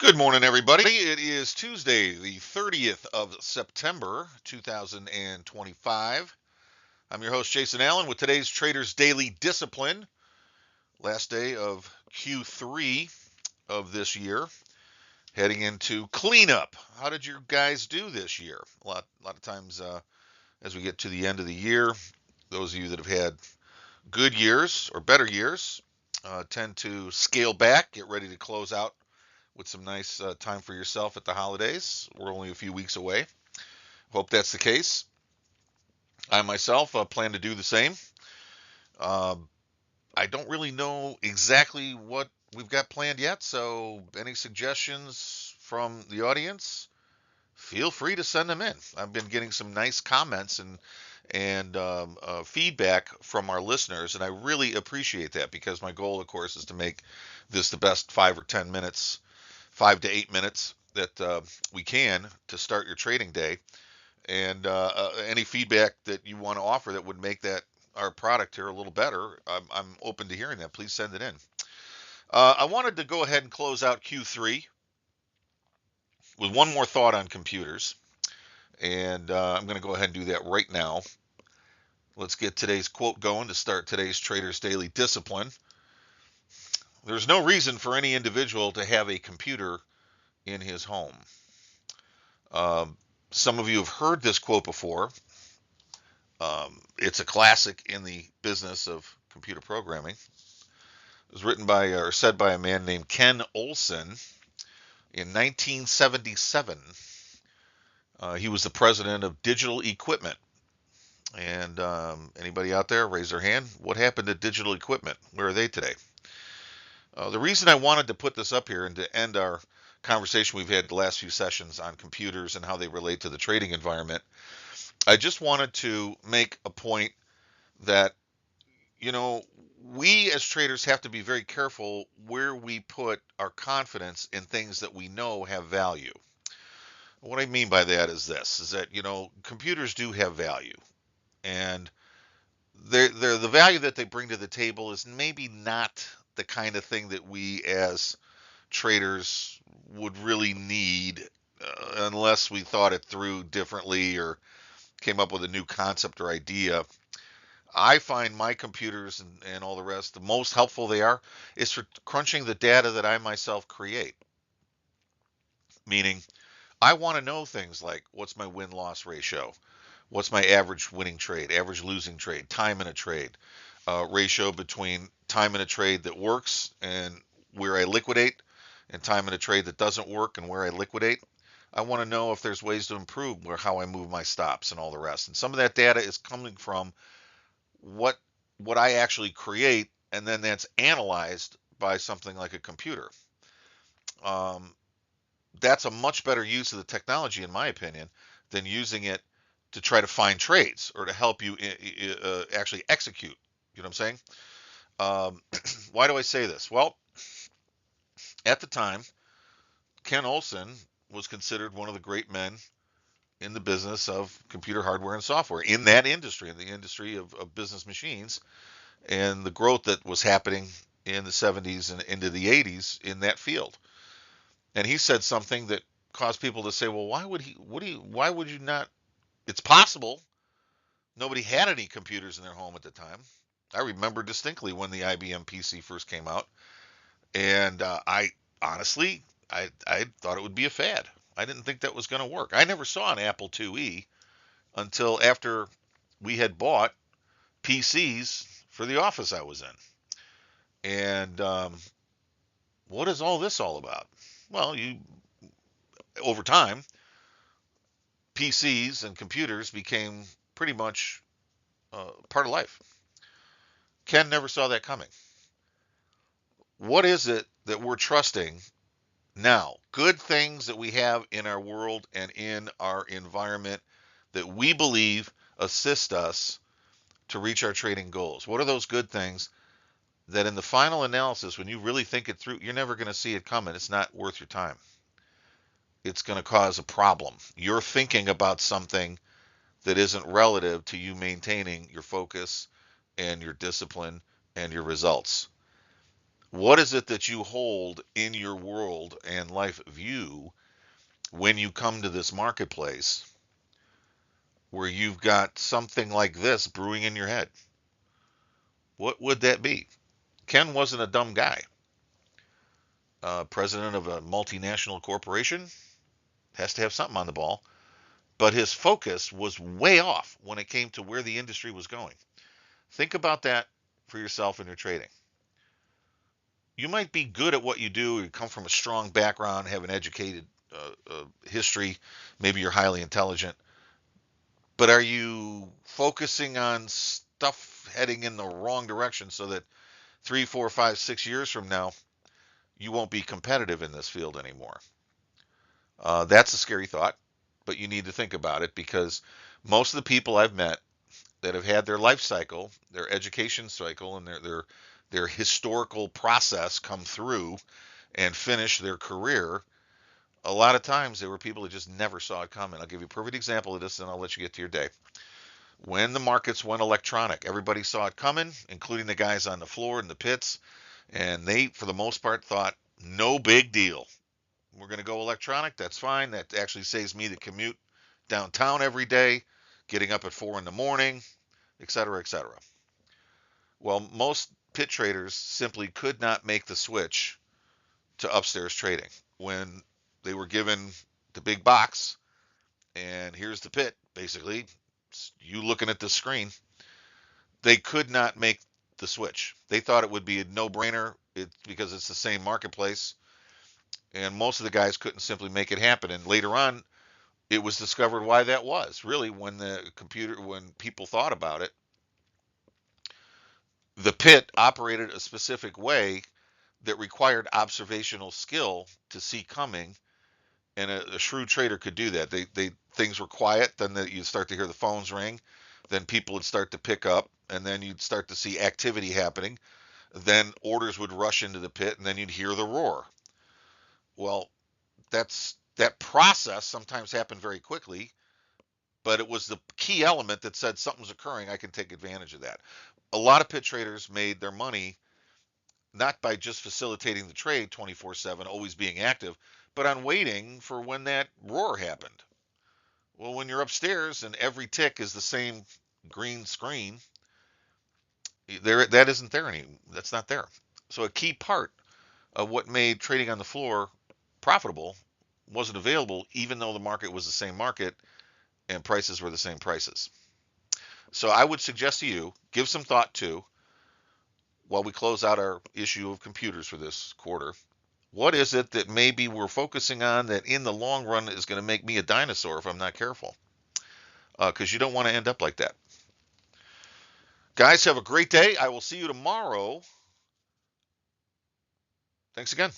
Good morning, everybody. It is Tuesday, the 30th of September, 2025. I'm your host, Jason Allen, with today's Traders Daily Discipline. Last day of Q3 of this year, heading into cleanup. How did you guys do this year? A lot of times, as we get to the end of the year, those of you that have had good years or better years tend to scale back, get ready to close out with some nice time for yourself at the holidays. We're only a few weeks away. Hope that's the case. I myself plan to do the same. Uh, I don't really know exactly what we've got planned yet, so any suggestions from the audience, feel free to send them in. I've been getting some nice comments and feedback from our listeners, and I really appreciate that because my goal, of course, is to make this the best 5 or 10 minutes 5 to 8 minutes that we can to start your trading day. And any feedback that you want to offer that would make that our product here a little better, I'm open to hearing that. Please send it in. I wanted to go ahead and close out Q3 with one more thought on computers. And I'm going to go ahead and do that right now. Let's get today's quote going to start today's Traders Daily Discipline. There's no reason for any individual to have a computer in his home. Some of you have heard this quote before. It's a classic in the business of computer programming. It was written by or said by a man named Ken Olsen in 1977. He was the president of Digital Equipment. And anybody out there, raise their hand. What happened to Digital Equipment? Where are they today? The reason I wanted to put this up here and to end our conversation we've had the last few sessions on computers and how they relate to the trading environment, I just wanted to make a point that, we as traders have to be very careful where we put our confidence in things that we know have value. What I mean by that is this, is that, computers do have value. And the value that they bring to the table is maybe not the kind of thing that we as traders would really need unless we thought it through differently or came up with a new concept or idea. I find my computers and all the rest, the most helpful they are is for crunching the data that I myself create. Meaning, I want to know things like what's my win-loss ratio, what's my average winning trade, average losing trade, time in a trade, ratio between time in a trade that works and where I liquidate, and time in a trade that doesn't work and where I liquidate. I want to know if there's ways to improve where how I move my stops and all the rest. And some of that data is coming from what I actually create, and then that's analyzed by something like a computer. Um, that's a much better use of the technology, in my opinion, than using it to try to find trades or to help you actually execute. You know what I'm saying? Why do I say this? Well, at the time, Ken Olsen was considered one of the great men in the business of computer hardware and software in that industry, in the industry of business machines, and the growth that was happening in the 70s and into the 80s in that field. And he said something that caused people to say, well, why would you not? It's possible. Nobody had any computers in their home at the time. I remember distinctly when the IBM PC first came out, and I honestly, I thought it would be a fad. I didn't think that was going to work. I never saw an Apple IIe until after we had bought PCs for the office I was in. And what is all this all about? Well, over time, PCs and computers became pretty much part of life. Ken never saw that coming. What is it that we're trusting now? Good things that we have in our world and in our environment that we believe assist us to reach our trading goals. What are those good things that in the final analysis, when you really think it through, you're never going to see it coming? It's not worth your time. It's going to cause a problem. You're thinking about something that isn't relative to you maintaining your focus and your discipline and your results. What is it that you hold in your world and life view when you come to this marketplace where you've got something like this brewing in your head? What would that be? Ken wasn't a dumb guy. President of a multinational corporation has to have something on the ball, but his focus was way off when it came to where the industry was going. Think about that for yourself in your trading. You might be good at what you do, you come from a strong background, have an educated history, maybe you're highly intelligent, but are you focusing on stuff heading in the wrong direction so that 3, 4, 5, 6 years from now, you won't be competitive in this field anymore? That's a scary thought, but you need to think about it because most of the people I've met that have had their life cycle, their education cycle, and their historical process come through and finish their career, a lot of times they were people that just never saw it coming. I'll give you a perfect example of this, and I'll let you get to your day. When the markets went electronic, everybody saw it coming, including the guys on the floor in the pits, and they, for the most part, thought, no big deal. We're going to go electronic. That's fine. That actually saves me the commute downtown every day, getting up at 4 in the morning, et cetera, et cetera. Well, most pit traders simply could not make the switch to upstairs trading when they were given the big box and here's the pit, basically, you looking at the screen. They could not make the switch. They thought it would be a no-brainer because it's the same marketplace, and most of the guys couldn't simply make it happen. And later on, it was discovered why that was. Really, when people thought about it, the pit operated a specific way that required observational skill to see coming, and a shrewd trader could do that. They things were quiet, then you'd start to hear the phones ring, then people would start to pick up, and then you'd start to see activity happening. Then orders would rush into the pit, and then you'd hear the roar. Well, that process sometimes happened very quickly, but it was the key element that said something's occurring. I can take advantage of that. A lot of pit traders made their money not by just facilitating the trade 24/7, always being active, but on waiting for when that roar happened. Well, when you're upstairs and every tick is the same green screen, that isn't there anymore. That's not there. So a key part of what made trading on the floor profitable wasn't available, even though the market was the same market and prices were the same prices. So I would suggest to you give some thought to, while we close out our issue of computers for this quarter, what is it that maybe we're focusing on that in the long run is going to make me a dinosaur if I'm not careful? Because you don't want to end up like that. Guys, have a great day. I will see you tomorrow. Thanks again.